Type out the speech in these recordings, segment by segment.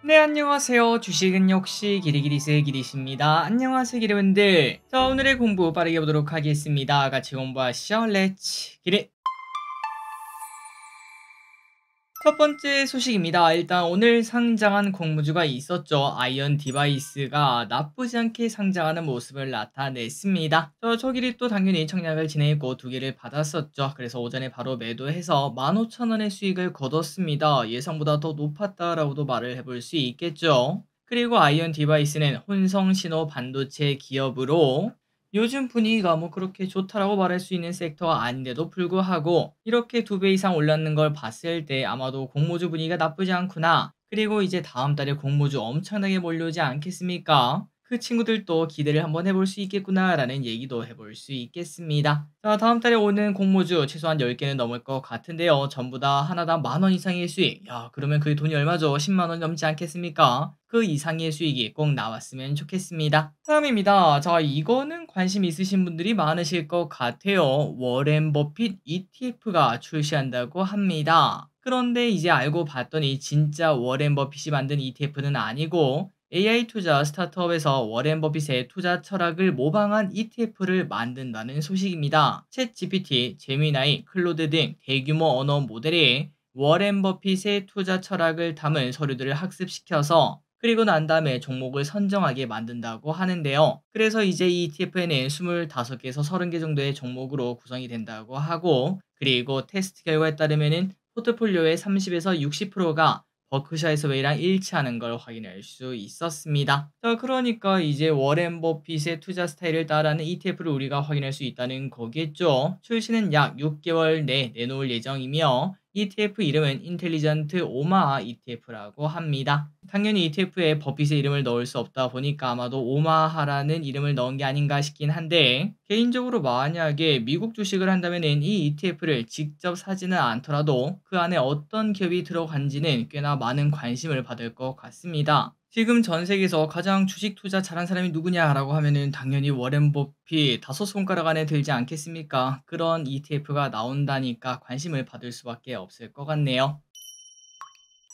네, 안녕하세요. 주식은 역시 기리기리스의 기리십니다. 안녕하세요, 기리분들. 자, 오늘의 공부 빠르게 보도록 하겠습니다. 같이 공부하시죠. 렛츠 기리. 첫 번째 소식입니다. 일단 오늘 상장한 공모주가 있었죠. 아이언 디바이스가 나쁘지 않게 상장하는 모습을 나타냈습니다. 저 길이 또 당연히 청약을 진행했고 두 개를 받았었죠. 그래서 오전에 바로 매도해서 15,000원의 수익을 거뒀습니다. 예상보다 더 높았다라고도 말을 해볼 수 있겠죠. 그리고 아이언 디바이스는 혼성 신호 반도체 기업으로 요즘 분위기가 뭐 그렇게 좋다라고 말할 수 있는 섹터가 아닌데도 불구하고 이렇게 2배 이상 올랐는 걸 봤을 때 아마도 공모주 분위기가 나쁘지 않구나. 그리고 이제 다음 달에 공모주 엄청나게 몰려오지 않겠습니까? 그 친구들도 기대를 한번 해볼 수 있겠구나라는 얘기도 해볼 수 있겠습니다. 자, 다음 달에 오는 공모주 최소한 10개는 넘을 것 같은데요. 전부 다 하나당 10,000원 이상의 수익. 야, 그러면 그게 돈이 얼마죠? 10만 원 넘지 않겠습니까? 그 이상의 수익이 꼭 나왔으면 좋겠습니다. 다음입니다. 자, 이거는 관심 있으신 분들이 많으실 것 같아요. 워렌 버핏 ETF가 출시한다고 합니다. 그런데 이제 알고 봤더니 진짜 워렌 버핏이 만든 ETF는 아니고 AI 투자 스타트업에서 워렌 버핏의 투자 철학을 모방한 ETF를 만든다는 소식입니다. 챗 GPT, 제미나이, 클로드 등 대규모 언어 모델이 워렌 버핏의 투자 철학을 담은 서류들을 학습시켜서 그리고 난 다음에 종목을 선정하게 만든다고 하는데요. 그래서 이제 이 ETF에는 25개에서 30개 정도의 종목으로 구성이 된다고 하고, 그리고 테스트 결과에 따르면은 포트폴리오의 30에서 60%가 버크셔 해서웨이랑 일치하는 걸 확인할 수 있었습니다. 자, 그러니까 이제 워렌 버핏의 투자 스타일을 따라하는 ETF를 우리가 확인할 수 있다는 거겠죠. 출시는 약 6개월 내 내놓을 예정이며 ETF 이름은 인텔리전트 오마하 ETF라고 합니다. 당연히 ETF에 버핏의 이름을 넣을 수 없다 보니까 아마도 오마하라는 이름을 넣은 게 아닌가 싶긴 한데, 개인적으로 만약에 미국 주식을 한다면은 이 ETF를 직접 사지는 않더라도 그 안에 어떤 기업이 들어간지는 꽤나 많은 관심을 받을 것 같습니다. 지금 전 세계에서 가장 주식 투자 잘한 사람이 누구냐라고 하면은 당연히 워렌 버핏 5손가락 안에 들지 않겠습니까? 그런 ETF가 나온다니까 관심을 받을 수밖에 없을 것 같네요.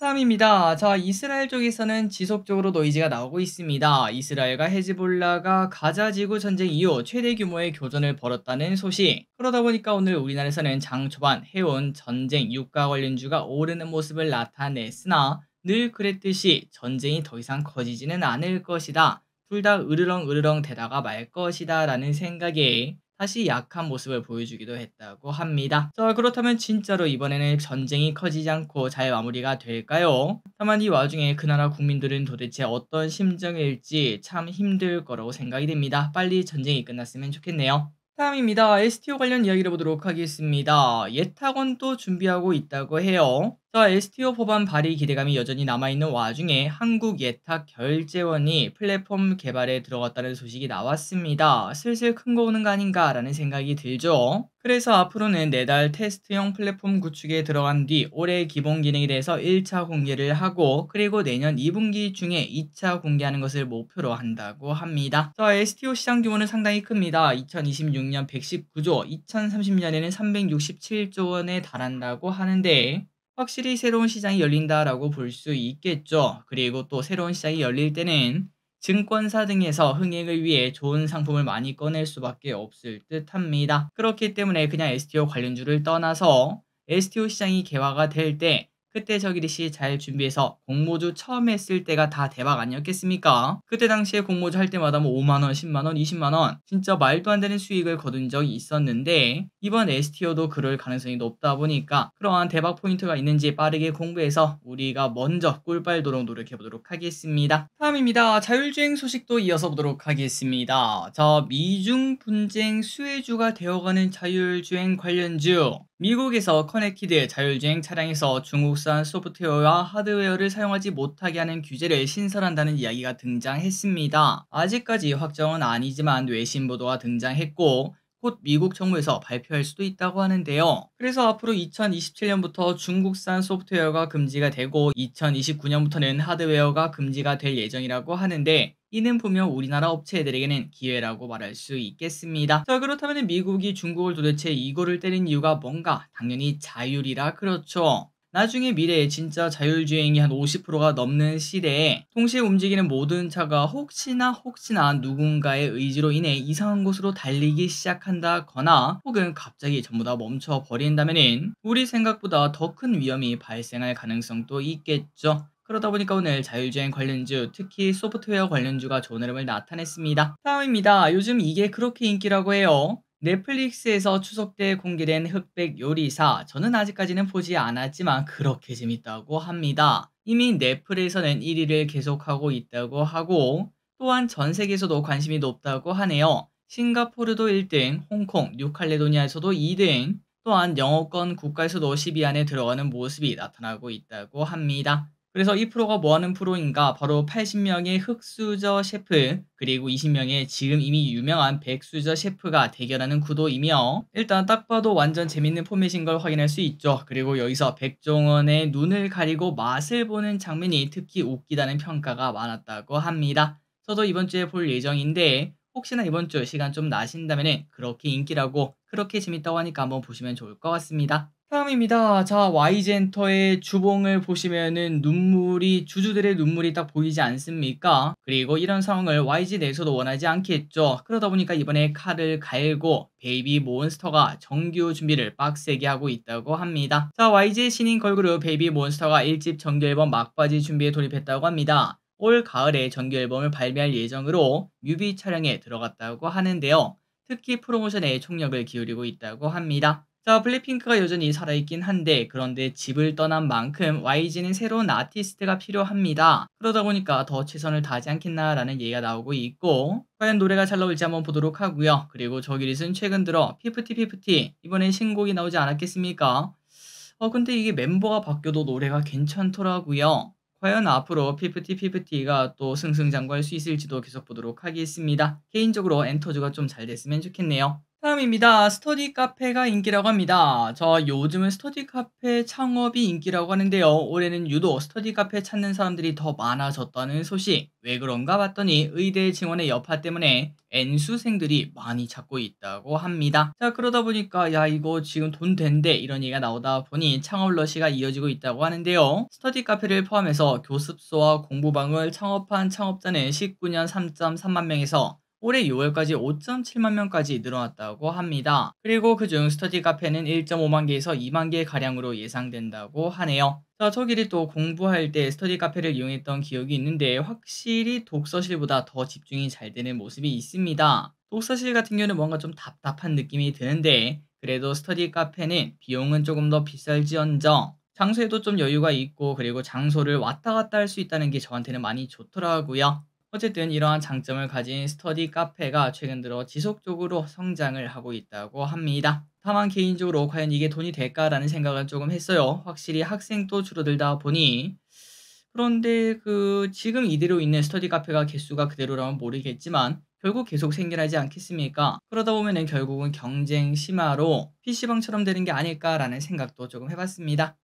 다음입니다. 자, 이스라엘 쪽에서는 지속적으로 노이즈가 나오고 있습니다. 이스라엘과 헤즈볼라가 가자 지구 전쟁 이후 최대 규모의 교전을 벌였다는 소식. 그러다 보니까 오늘 우리나라에서는 장 초반 해온 전쟁 유가 관련주가 오르는 모습을 나타냈으나 늘 그랬듯이 전쟁이 더 이상 커지지는 않을 것이다. 둘 다 으르렁 으르렁 대다가 말 것이다 라는 생각에 다시 약한 모습을 보여주기도 했다고 합니다. 자, 그렇다면 진짜로 이번에는 전쟁이 커지지 않고 잘 마무리가 될까요? 다만 이 와중에 그 나라 국민들은 도대체 어떤 심정일지 참 힘들 거라고 생각이 됩니다. 빨리 전쟁이 끝났으면 좋겠네요. 다음입니다. STO 관련 이야기를 보도록 하겠습니다. 예탁원도 준비하고 있다고 해요. 자, STO 법안 발의 기대감이 여전히 남아있는 와중에 한국예탁결제원이 플랫폼 개발에 들어갔다는 소식이 나왔습니다. 슬슬 큰 거 오는 거 아닌가라는 생각이 들죠. 그래서 앞으로는 내달 테스트형 플랫폼 구축에 들어간 뒤 올해 기본 기능에 대해서 1차 공개를 하고 그리고 내년 2분기 중에 2차 공개하는 것을 목표로 한다고 합니다. 자, STO 시장 규모는 상당히 큽니다. 2026년 119조, 2030년에는 367조 원에 달한다고 하는데 확실히 새로운 시장이 열린다라고 볼 수 있겠죠. 그리고 또 새로운 시장이 열릴 때는 증권사 등에서 흥행을 위해 좋은 상품을 많이 꺼낼 수밖에 없을 듯합니다. 그렇기 때문에 그냥 STO 관련주를 떠나서 STO 시장이 개화가 될 때 그때 저기리씨 잘 준비해서 공모주 처음 했을 때가 다 대박 아니었겠습니까? 그때 당시에 공모주 할 때마다 뭐 5만원, 10만원, 20만원 진짜 말도 안 되는 수익을 거둔 적이 있었는데 이번 STO도 그럴 가능성이 높다 보니까 그러한 대박 포인트가 있는지 빠르게 공부해서 우리가 먼저 꿀빨도록 노력해보도록 하겠습니다. 다음입니다. 자율주행 소식도 이어서 보도록 하겠습니다. 자, 미중 분쟁 수혜주가 되어가는 자율주행 관련주. 미국에서 커넥티드 자율주행 차량에서 중국산 소프트웨어와 하드웨어를 사용하지 못하게 하는 규제를 신설한다는 이야기가 등장했습니다. 아직까지 확정은 아니지만 외신 보도가 등장했고 곧 미국 정부에서 발표할 수도 있다고 하는데요. 그래서 앞으로 2027년부터 중국산 소프트웨어가 금지가 되고 2029년부터는 하드웨어가 금지가 될 예정이라고 하는데 이는 분명 우리나라 업체들에게는 기회라고 말할 수 있겠습니다. 자, 그렇다면 미국이 중국을 도대체 이거를 때린 이유가 뭔가? 당연히 자율이라 그렇죠. 나중에 미래에 진짜 자율주행이 한 50%가 넘는 시대에 동시에 움직이는 모든 차가 혹시나 누군가의 의지로 인해 이상한 곳으로 달리기 시작한다거나 혹은 갑자기 전부 다 멈춰 버린다면은 우리 생각보다 더 큰 위험이 발생할 가능성도 있겠죠. 그러다 보니까 오늘 자율주행 관련주, 특히 소프트웨어 관련주가 좋은 흐름을 나타냈습니다. 다음입니다. 요즘 이게 그렇게 인기라고 해요. 넷플릭스에서 추석 때 공개된 흑백 요리사. 저는 아직까지는 보지 않았지만 그렇게 재밌다고 합니다. 이미 넷플에서는 1위를 계속하고 있다고 하고 또한 전 세계에서도 관심이 높다고 하네요. 싱가포르도 1등, 홍콩, 뉴칼레도니아에서도 2등, 또한 영어권 국가에서도 10위 안에 들어가는 모습이 나타나고 있다고 합니다. 그래서 이 프로가 뭐 하는 프로인가? 바로 80명의 흑수저 셰프, 그리고 20명의 지금 이미 유명한 백수저 셰프가 대결하는 구도이며, 일단 딱 봐도 완전 재밌는 포맷인 걸 확인할 수 있죠. 그리고 여기서 백종원의 눈을 가리고 맛을 보는 장면이 특히 웃기다는 평가가 많았다고 합니다. 저도 이번 주에 볼 예정인데, 혹시나 이번 주 시간 좀 나신다면 그렇게 인기라고 그렇게 재밌다고 하니까 한번 보시면 좋을 것 같습니다. 다음입니다. 자, Y젠터의 주봉을 보시면은 주주들의 눈물이 딱 보이지 않습니까? 그리고 이런 상황을 YG 내에서도 원하지 않겠죠. 그러다 보니까 이번에 칼을 갈고 베이비 몬스터가 정규 준비를 빡세게 하고 있다고 합니다. 자, YG의 신인 걸그룹 베이비 몬스터가 1집 정규 앨범 막바지 준비에 돌입했다고 합니다. 올 가을에 정규 앨범을 발매할 예정으로 뮤비 촬영에 들어갔다고 하는데요. 특히 프로모션에 총력을 기울이고 있다고 합니다. 자, 블랙핑크가 여전히 살아있긴 한데 그런데 집을 떠난 만큼 YG는 새로운 아티스트가 필요합니다. 그러다 보니까 더 최선을 다하지 않겠나라는 얘기가 나오고 있고 과연 노래가 잘 나올지 한번 보도록 하고요. 그리고 저기릿은 최근 들어 피프티 이번에 신곡이 나오지 않았겠습니까? 근데 이게 멤버가 바뀌어도 노래가 괜찮더라고요. 과연 앞으로 피프티가 또 승승장구할 수 있을지도 계속 보도록 하겠습니다. 개인적으로 엔터즈가 좀 잘 됐으면 좋겠네요. 다음입니다. 스터디 카페가 인기라고 합니다. 요즘은 스터디 카페 창업이 인기라고 하는데요. 올해는 유독 스터디 카페 찾는 사람들이 더 많아졌다는 소식. 왜 그런가 봤더니 의대 증원의 여파 때문에 N수생들이 많이 찾고 있다고 합니다. 자, 그러다 보니까 야, 이거 지금 돈 된대 이런 얘기가 나오다 보니 창업 러시가 이어지고 있다고 하는데요. 스터디 카페를 포함해서 교습소와 공부방을 창업한 창업자는 19년 3.3만 명에서 올해 6월까지 5.7만 명까지 늘어났다고 합니다. 그리고 그중 스터디 카페는 1.5만 개에서 2만 개 가량으로 예상된다고 하네요. 자, 저끼리 또 공부할 때 스터디 카페를 이용했던 기억이 있는데 확실히 독서실보다 더 집중이 잘 되는 모습이 있습니다. 독서실 같은 경우는 뭔가 좀 답답한 느낌이 드는데 그래도 스터디 카페는 비용은 조금 더 비쌀지언정 장소에도 좀 여유가 있고 그리고 장소를 왔다 갔다 할 수 있다는 게 저한테는 많이 좋더라고요. 어쨌든 이러한 장점을 가진 스터디 카페가 최근 들어 지속적으로 성장을 하고 있다고 합니다. 다만 개인적으로 과연 이게 돈이 될까라는 생각을 조금 했어요. 확실히 학생도 줄어들다 보니 그런데 지금 이대로 있는 스터디 카페가 개수가 그대로라면 모르겠지만 결국 계속 생겨나지 않겠습니까? 그러다 보면은 결국은 경쟁 심화로 PC방처럼 되는 게 아닐까라는 생각도 조금 해봤습니다.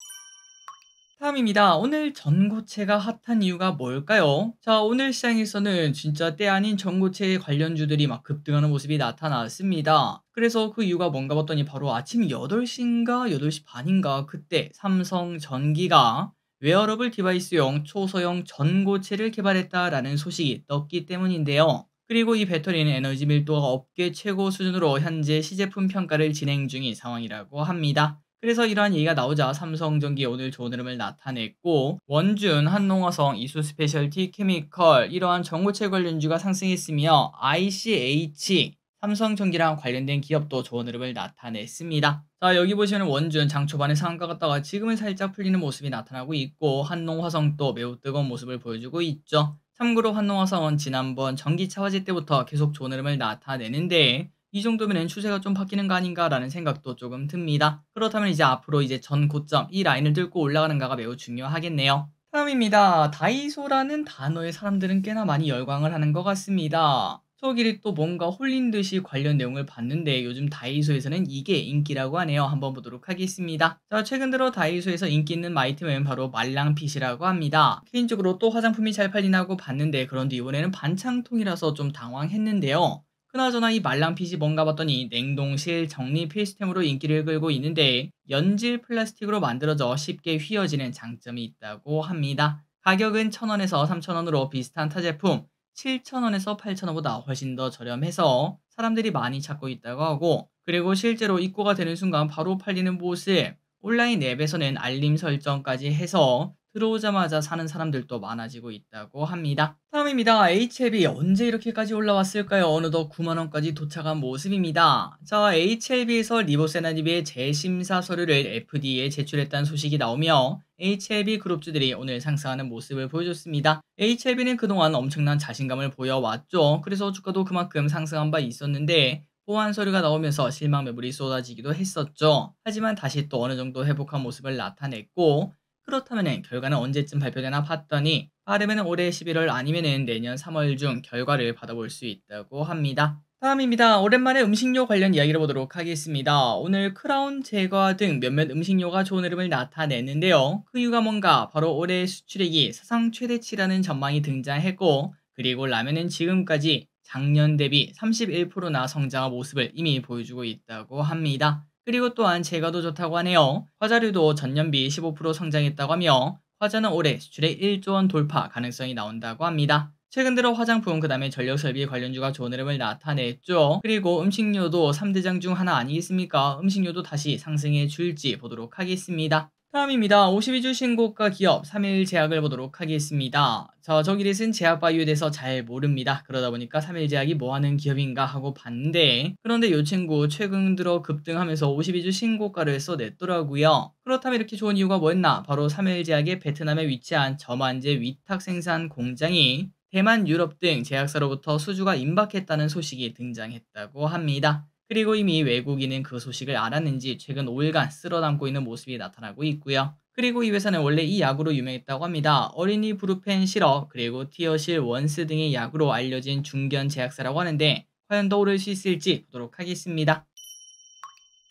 다음입니다. 오늘 전고체가 핫한 이유가 뭘까요? 자, 오늘 시장에서는 진짜 때 아닌 전고체 관련주들이 막 급등하는 모습이 나타났습니다. 그래서 그 이유가 뭔가 봤더니 바로 아침 8시인가 8시 반인가 그때 삼성전기가 웨어러블 디바이스용 초소형 전고체를 개발했다라는 소식이 떴기 때문인데요. 그리고 이 배터리는 에너지 밀도가 업계 최고 수준으로 현재 시제품 평가를 진행 중인 상황이라고 합니다. 그래서 이러한 얘기가 나오자 삼성전기 오늘 좋은 흐름을 나타냈고 원준, 한농화성, 이수스페셜티 케미컬 이러한 전고체 관련주가 상승했으며 ICH, 삼성전기랑 관련된 기업도 좋은 흐름을 나타냈습니다. 자, 여기 보시면 원준 장 초반에 상한가 갔다가 지금은 살짝 풀리는 모습이 나타나고 있고 한농화성도 매우 뜨거운 모습을 보여주고 있죠. 참고로 한농화성은 지난번 전기차 화재 때부터 계속 좋은 흐름을 나타내는데 이 정도면 추세가 좀 바뀌는 거 아닌가라는 생각도 조금 듭니다. 그렇다면 이제 앞으로 이제 전 고점 이 라인을 뚫고 올라가는가가 매우 중요하겠네요. 다음입니다. 다이소라는 단어에 사람들은 꽤나 많이 열광을 하는 것 같습니다. 저끼리 또 뭔가 홀린 듯이 관련 내용을 봤는데 요즘 다이소에서는 이게 인기라고 하네요. 한번 보도록 하겠습니다. 자, 최근 들어 다이소에서 인기 있는 아이템은 바로 말랑핏이라고 합니다. 개인적으로 또 화장품이 잘 팔리나고 봤는데 그런데 이번에는 반창통이라서 좀 당황했는데요. 그나저나 이 말랑핏이 뭔가 봤더니 냉동실 정리 필수템으로 인기를 끌고 있는데 연질 플라스틱으로 만들어져 쉽게 휘어지는 장점이 있다고 합니다. 가격은 1,000원에서 3,000원으로 비슷한 타 제품 7,000원에서 8,000원보다 훨씬 더 저렴해서 사람들이 많이 찾고 있다고 하고, 그리고 실제로 입고가 되는 순간 바로 팔리는 모습, 온라인 앱에서는 알림 설정까지 해서 들어오자마자 사는 사람들도 많아지고 있다고 합니다. 다음입니다. HLB 언제 이렇게까지 올라왔을까요? 어느덧 9만원까지 도착한 모습입니다. 자, HLB에서 리보세라님의 재심사 서류를 FDA에 제출했다는 소식이 나오며 HLB 그룹주들이 오늘 상승하는 모습을 보여줬습니다. HLB는 그동안 엄청난 자신감을 보여왔죠. 그래서 주가도 그만큼 상승한 바 있었는데 보완 서류가 나오면서 실망 매물이 쏟아지기도 했었죠. 하지만 다시 또 어느 정도 회복한 모습을 나타냈고, 그렇다면 결과는 언제쯤 발표되나 봤더니 빠르면 올해 11월 아니면 내년 3월 중 결과를 받아볼 수 있다고 합니다. 다음입니다. 오랜만에 음식료 관련 이야기를 보도록 하겠습니다. 오늘 크라운 제과 등 몇몇 음식료가 좋은 흐름을 나타냈는데요. 그 이유가 뭔가 바로 올해 수출액이 사상 최대치라는 전망이 등장했고, 그리고 라면은 지금까지 작년 대비 31%나 성장한 모습을 이미 보여주고 있다고 합니다. 그리고 또한 제과도 좋다고 하네요. 과자류도 전년비 15% 성장했다고 하며 과자는 올해 수출액 1조 원 돌파 가능성이 나온다고 합니다. 최근 들어 화장품 그다음에 전력설비 관련주가 좋은 흐름을 나타냈죠. 그리고 음식료도 3대장 중 하나 아니겠습니까? 음식료도 다시 상승해 줄지 보도록 하겠습니다. 다음입니다. 52주 신고가 기업 3일 제약을 보도록 하겠습니다. 저기릿은 제약바이오에 대해서 잘 모릅니다. 그러다 보니까 3일 제약이 뭐하는 기업인가 하고 봤는데, 그런데 이 친구 최근 들어 급등하면서 52주 신고가를 써냈더라고요. 그렇다면 이렇게 좋은 이유가 뭐였나? 바로 3일 제약의 베트남에 위치한 저만제 위탁 생산 공장이 대만, 유럽 등 제약사로부터 수주가 임박했다는 소식이 등장했다고 합니다. 그리고 이미 외국인은 그 소식을 알았는지 최근 5일간 쓸어담고 있는 모습이 나타나고 있고요. 그리고 이 회사는 원래 이 약으로 유명했다고 합니다. 어린이 브루펜 시럽, 그리고 티어실 원스 등의 약으로 알려진 중견 제약사라고 하는데 과연 더 오를 수 있을지 보도록 하겠습니다.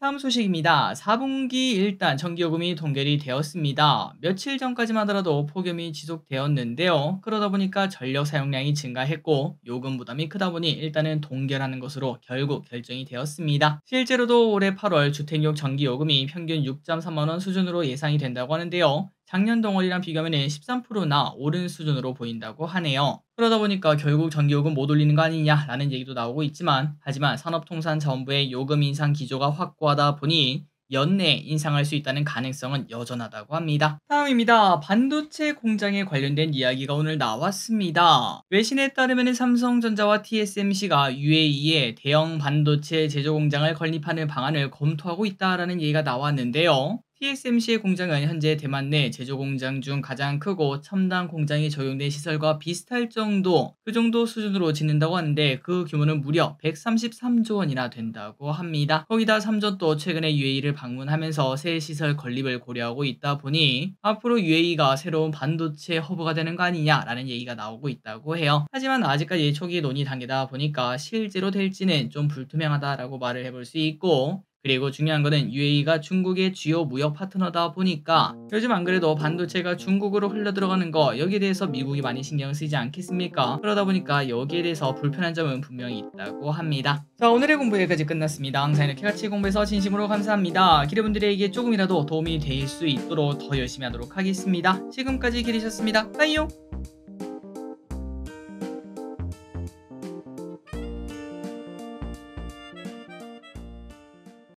다음 소식입니다. 4분기 일단 전기요금이 동결이 되었습니다. 며칠 전까지만 하더라도 폭염이 지속되었는데요. 그러다 보니까 전력 사용량이 증가했고 요금 부담이 크다 보니 일단은 동결하는 것으로 결국 결정이 되었습니다. 실제로도 올해 8월 주택용 전기요금이 평균 6.3만원 수준으로 예상이 된다고 하는데요. 작년 동월이랑 비교하면 13%나 오른 수준으로 보인다고 하네요. 그러다 보니까 결국 전기요금 못 올리는 거 아니냐라는 얘기도 나오고 있지만, 하지만 산업통상자원부의 요금 인상 기조가 확고하다 보니 연내 인상할 수 있다는 가능성은 여전하다고 합니다. 다음입니다. 반도체 공장에 관련된 이야기가 오늘 나왔습니다. 외신에 따르면 삼성전자와 TSMC가 UAE에 대형 반도체 제조 공장을 건립하는 방안을 검토하고 있다라는 얘기가 나왔는데요. TSMC의 공장은 현재 대만 내 제조 공장 중 가장 크고 첨단 공장이 적용된 시설과 비슷할 정도, 그 정도 수준으로 짓는다고 하는데 그 규모는 무려 133조 원이나 된다고 합니다. 거기다 삼전도 최근에 UAE를 방문하면서 새 시설 건립을 고려하고 있다 보니 앞으로 UAE가 새로운 반도체 허브가 되는 거 아니냐라는 얘기가 나오고 있다고 해요. 하지만 아직까지 초기 논의 단계다 보니까 실제로 될지는 좀 불투명하다라고 말을 해볼 수 있고, 그리고 중요한 거는 UAE가 중국의 주요 무역 파트너다 보니까 요즘 안 그래도 반도체가 중국으로 흘러 들어가는 거 여기에 대해서 미국이 많이 신경 쓰이지 않겠습니까? 그러다 보니까 여기에 대해서 불편한 점은 분명히 있다고 합니다. 자, 오늘의 공부 여기까지 끝났습니다. 항상 이렇게 같이 공부해서 진심으로 감사합니다. 기대분들에게 조금이라도 도움이 될 수 있도록 더 열심히 하도록 하겠습니다. 지금까지 기리셨습니다. 빠이요.